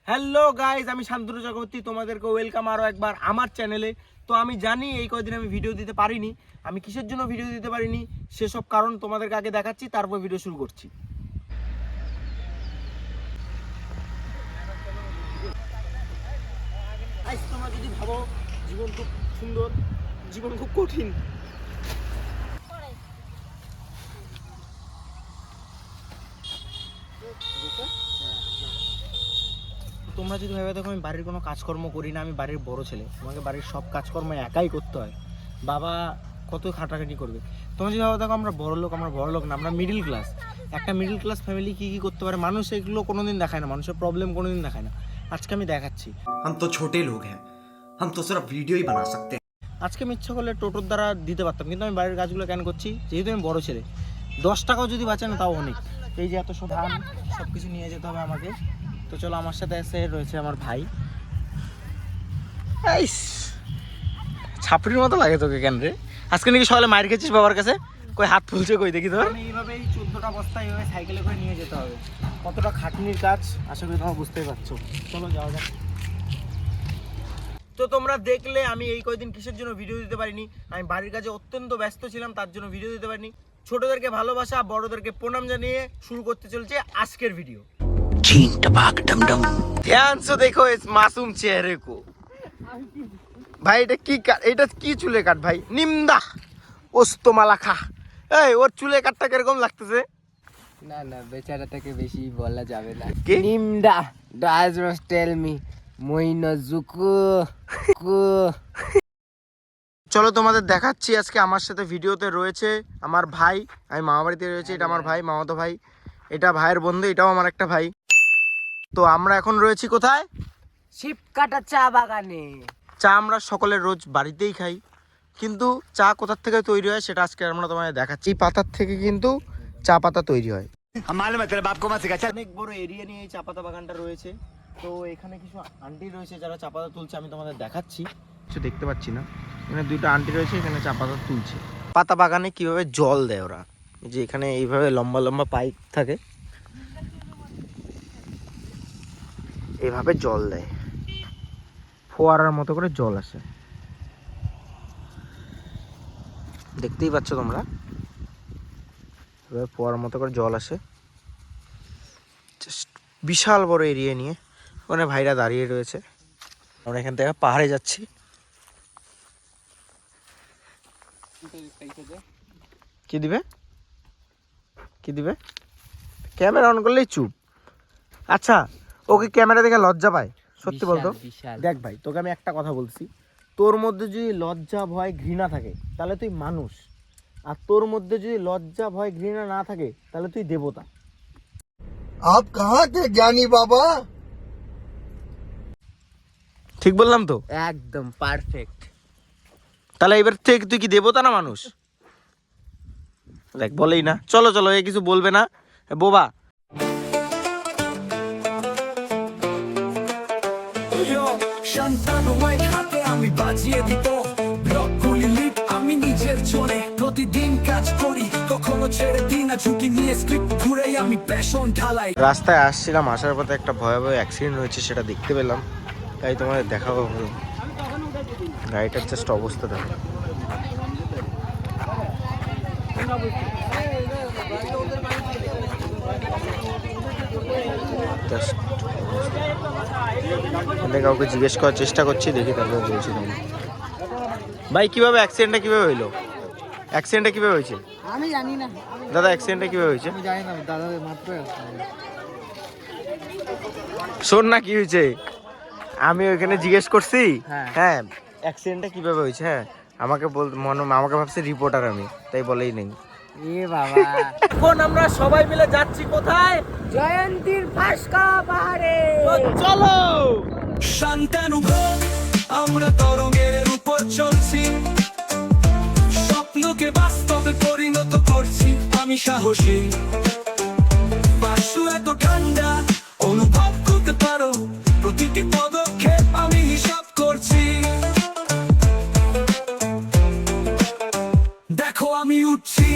Hello guys, আমি শান্তনু চক্রবর্তী, তোমাদেরকে welcome আরও একবার আমার চ্যানেলে। তো আমি জানি এই কয়দিন আমি ভিডিও দিতে পারিনি। আমি কিসের জন্য ভিডিও দিতে পারিনি সেসব কারণ তোমাদেরকে আগে দেখাচ্ছি, তারপর ভিডিও শুরু করছি। গাইজ, তোমরা যদি ভাবো জীবন খুব সুন্দর, জীবন খুব কঠিন। তোমরা যদি ভেবে দেখো আমি বাড়ির কোনো কাজকর্ম করি না, আমি বাড়ির বড় ছেলে, আমাকে বাড়ির সব কাজকর্ম একাই করতে হয়। বাবা কত খাটাখাটি করবে। তোমরা যদি ভাবে দেখো আমরা বড় লোক না, আমরা মিডিল ক্লাস। একটা মিডিল ক্লাস ফ্যামিলি কী কী করতে পারে মানুষ এগুলো কোনোদিন দেখায় না, মানুষের প্রবলেম কোনোদিন দেখায় না। আজকে আমি দেখাচ্ছি। हम तो छोटे लोग हैं, हम तो सिर्फ वीडियो ही बना सकते हैं। আজকে আমি ইচ্ছা করলে টোটোর দ্বারা দিতে পারতাম, কিন্তু আমি বাড়ির কাজগুলো কেন করছি? যেহেতু আমি বড় ছেলে, 10 টাকাও যদি বাঁচে না তাও অনেক। এই যে এত সব ধান সব কিছু নিয়ে যেতে হবে আমাকে। তো চলো, আমার সাথে এসে রয়েছে আমার ভাই। ছাপড়ির মতো লাগে তোকে কেন রে? আজকে নাকি সকালে মায়ের খেয়েছিস বাবার কাছে? কই হাত ফুলছে, কই দেখি তো। এইভাবেই 14টা বস্তা এইভাবে সাইকেলে করে নিয়ে যেতে হবে। কতটা খাটনির কাজ আশা করি তোমরা বুঝতেই পারছো। চলো যাওয়া যাক। তো তোমরা দেখলে আমি এই কয়দিন কিসের জন্য ভিডিও দিতে পারিনি। আমি বাড়ির কাজে অত্যন্ত ব্যস্ত ছিলাম, তার জন্য ভিডিও দিতে পারিনি। ছোটদেরকে ভালোবাসা, বড়দেরকে প্রণাম জানিয়ে শুরু করতে চলছে আজকের ভিডিও। ध्यान से देखो इस मासूम चेहरे को। ভাই এটা কি চুলে কাট ভাই? নিমদা ওস্তমালা খা। এই ওর চুলে কাটটা কিরকম লাগতেছে? না না, বেচারাটাকে বেশি বলা যাবে না। নিমদা ডাজ মাস্ট টেল মি মইনজুকু কু। চলো তোমাদের দেখাচ্ছি। আজকে আমার সাথে ভিডিওতে রয়েছে আমার ভাই। আমি মামা বাড়িতে রয়েছে, এটা আমার ভাই, মামাতো ভাই। এটা ভাইয়ের বন্ধু, এটাও আমার একটা ভাই। তো আমরা এখন রয়েছি কোথায়? শিবকাটা চা বাগানে। চা আমরা সকলে রোজ বাড়িতেই খাই, কিন্তু চা কোথার থেকে তৈরি হয় সেটা আজকে আমরা তোমাদের দেখাচ্ছি। এই পাতার থেকে কিন্তু চা পাতা তৈরি হয়। অনেক বড় এরিয়া নিয়ে এই চা পাতা বাগানটা রয়েছে। তো এখানে কিছু আন্টি রয়েছে যারা চা পাতা তুলছে, আমি তোমাদের দেখাচ্ছি। কিছু দেখতে পাচ্ছি না, এখানে দুইটা আন্টি রয়েছে, এখানে চা পাতা তুলছে। পাতা বাগানে কিভাবে জল দেয় ওরা, যে এখানে এইভাবে লম্বা লম্বা পাইপ থাকে, এইভাবে জল দেয়, ফোয়ারার মতো করে জল আসে। দেখতেই পাচ্ছ তোমরা, এভাবে ফোয়ারার মতো করে জল আসে। জাস্ট বিশাল বড় এরিয়া নিয়ে ওখানে ভাইরা দাঁড়িয়ে রয়েছে। আমরা এখান থেকে পাহাড়ে যাচ্ছি। কি দিবে কি দিবে? ক্যামেরা অন করলেই চুপ। আচ্ছা, ওকে ক্যামেরা দেখে লজ্জা পায়? সত্যি বলতো। দেখ ভাই, তোকে আমি একটা কথা বলছি, তোর মধ্যে যদি লজ্জা ভয় ঘৃণা থাকে তাহলে তুই মানুষ, আর তোর মধ্যে যদি লজ্জা ভয় ঘৃণা না থাকে তাহলে তুই দেবতা। आप कहाँ थे ज्ञानी बाबा? ঠিক বললাম তো? একদম পারফেক্ট। তাহলে এবার থেকে তুই কি দেবতা না মানুষ? দেখ বলেই না। চলো চলো, এ কিছু বলবে না বোবা। আমি বাজিয়ে দিব ব্লকগুলি লিড, আমি নিজের জোরে প্রতিদিন কাজ করি, কখনো ছেড়ে দিই না, ঝুঁকি নিয়ে স্ক্রিপ্ট ঘুরে আমি প্যাশন ঢালাই। রাস্তায় আসছিলাম, আসার পথে একটা ভয়াবহ অ্যাক্সিডেন্ট হয়েছে, সেটা দেখতে পেলাম, তাই তোমাদের দেখাবো। গাড়িটার জাস্ট অবস্থা দেখো। কাউকে জিজ্ঞেস করার চেষ্টা করছি, দেখি তারপরে বলছি। ভাই কিভাবে অ্যাক্সিডেন্টটা কিভাবে হইলো? অ্যাক্সিডেন্টটা কিভাবে হয়েছে? আমি জানি না দাদা, অ্যাক্সিডেন্টটা কিভাবে হয়েছে? আমি জানি না দাদা, মাত্র শোন না কি হয়েছে, আমি ওইখানে জিজ্ঞেস করছি। হ্যাঁ। হ্যাঁ, অ্যাক্সিডেন্টটা কিভাবে হয়েছে? হ্যাঁ, আমাকে আমাকে ভাবছে রিপোর্টার আমি, তাই বলেই নেই। এ বাবা, এখন আমরা সবাই মিলে যাচ্ছি কোথায়? জয়ন্তীর ভাস্কা পাহাড়ে। চলো। শান্তানু আমরা তরঙ্গের উপর চলছি, স্বপ্নকে বাস্তবে পরিণত করছি। আমি সাহসী, বাসু এত ঠান্ডা অনুভব করতে পারো, প্রতিটি পদক্ষেপ আমি হিসাব করছি। দেখো আমি উঠছি,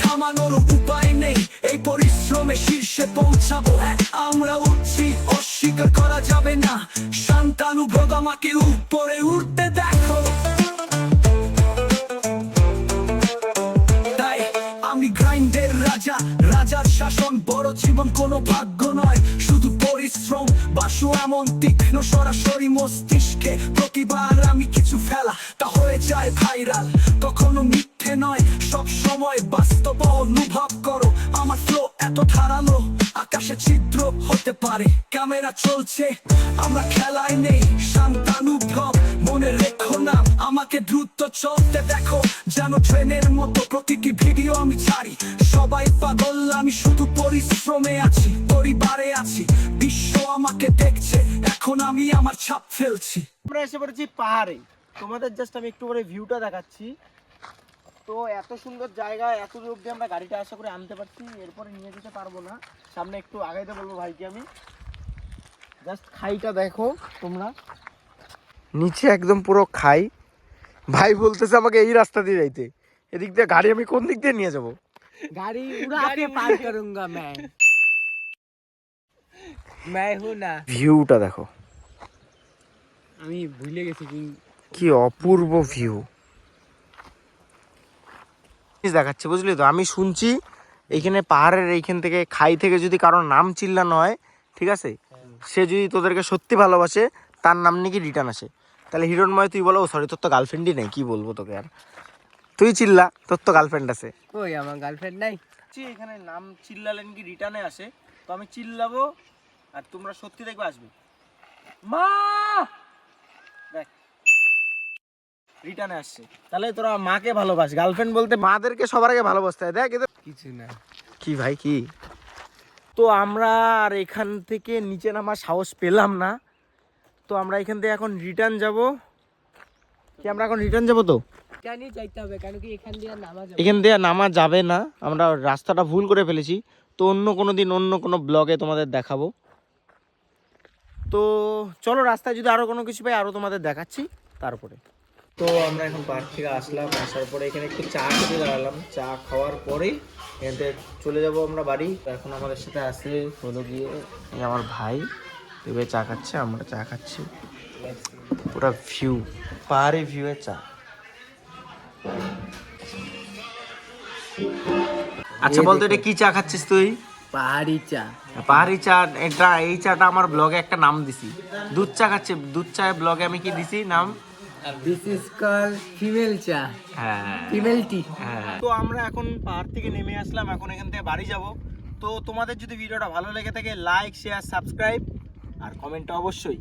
থামানোর উপায় নেই, এই পরিশ্রমে শীর্ষে পৌঁছাবো। আমরা উঠছি, অস্বীকার করা যাবে না শান্তানুভব আমাকে উপরে উঠতে দেখো তাই আমি গ্রাইন্ডের রাজা রাজার শাসন বড় জীবন কোনো ভাগ্য নয় শুধু পরিশ্রম বাসু এমন তীক্ষ্ণ সরাসরি মস্তিষ্কে প্রতিবার আমি কিছু ফেলা তা হয়ে যায় ভাইরাল কখনো মিথ্যে নয় সব সময় বাস্তব অনুভব করো আমার ফ্লো এত ধারালো আকাশে ছিদ্র হতে পারে ক্যামেরা চলছে আমরা খেলায় নেই শান্তানুভব মনে রেখো না আমাকে দ্রুত চলতে দেখো যেন ট্রেনের মতো প্রতিটি ভিডিও আমি ছাড়ি সবাই পাগল আমি শুধু পরিশ্রমে আছি পরিবারে আছি বিশ্ব আমাকে দেখছে এখন আমি আমার ছাপ ফেলছি আমরা এসে পড়েছি পাহাড়ে তোমাদের জাস্ট আমি একটু করে ভিউটা দেখাচ্ছি তো এত সুন্দর জায়গা এত দূর অব্দি আমরা গাড়িটা আশা করে আনতে পারছি এরপরে নিয়ে যেতে পারবো না সামনে একটু আগাইতে বলবো ভাইকে আমি জাস্ট খাইটা দেখো তোমরা নিচে একদম পুরো খাই ভাই বলতেছে আমাকে এই রাস্তা দিয়ে যাইতে এদিক দিয়ে গাড়ি আমি কোন দিক দিয়ে নিয়ে যাব गाड़ी उड़ा के पार करूंगा मैं हूं ना ভিউটা দেখো আমি ভুলে গেছি কি অপূর্ব ভিউ দেখাচ্ছে বুঝলি তো আমি শুনছি এইখানে পাহাড়ের এইখান থেকে খাই থেকে যদি কারোর নাম চিল্লানো হয় ঠিক আছে সে যদি তোদেরকে সত্যি ভালোবাসে তার নাম নাকি রিটার্ন আসে তাহলে হিরণময় তুই বলো সরি তোর তো গার্লফ্রেন্ডই নেই কি বলবো তোকে আর তুই চিল্লা তোর তো গার্লফ্রেন্ড আছে কই আমার গার্লফ্রেন্ড নাই এখানে নাম চিল্লালে নাকি রিটার্নে আসে তো আমি চিল্লাবো আর তোমরা সত্যি দেখবে আসবে মা দেখ রিটার্নে আসছে তাহলে তোরা মাকে ভালোবাস গার্লফ্রেন্ড বলতে মাদেরকে সবার আগে ভালোবাসতে হয় দেখ এদের কিছু না কি ভাই কি তো আমরা আর এখান থেকে নিচে নামার সাহস পেলাম না তো আমরা এখান থেকে এখন রিটার্ন যাব কি আমরা এখন রিটার্ন যাব তো জানি যাইতে হবে কারণ কি এখান দিয়ে নামা যাবে এখান দিয়ে নামা যাবে না আমরা রাস্তাটা ভুল করে ফেলেছি তো অন্য কোনো দিন অন্য কোনো ব্লগে তোমাদের দেখাবো তো চলো রাস্তায় যদি আরও কোনো কিছু পাই আরও তোমাদের দেখাচ্ছি তারপরে তো আমরা এখন পার্ক থেকে আসলাম আসার পরে এখানে একটু চা খেতে দাঁড়ালাম চা খাওয়ার পরেই এখান থেকে চলে যাব আমরা বাড়ি এখন আমাদের সাথে আসে হলো গিয়ে এই আমার ভাই এবার চা খাচ্ছে আমরা চা খাচ্ছি পুরো ভিউ পাহাড়ি ভিউয়ের চা আচ্ছা বলতো এটা কি চা খাচ্ছিস তুই পাহাড়ি চা পাহাড়ি চা এটা এই চাটা আমার ব্লগে একটা নাম দিছি দুধ চা খাচ্ছে দুধ চা ব্লগে আমি কি দিছি নাম দিস ইজ কল ফিমেল চা হ্যাঁ ফিমেল টি তো আমরা এখন পাহাড় থেকে নেমে আসলাম এখন এখান থেকে বাড়ি যাব তো তোমাদের যদি ভিডিওটা ভালো লেগে থাকে লাইক শেয়ার সাবস্ক্রাইব আর কমেন্টটা অবশ্যই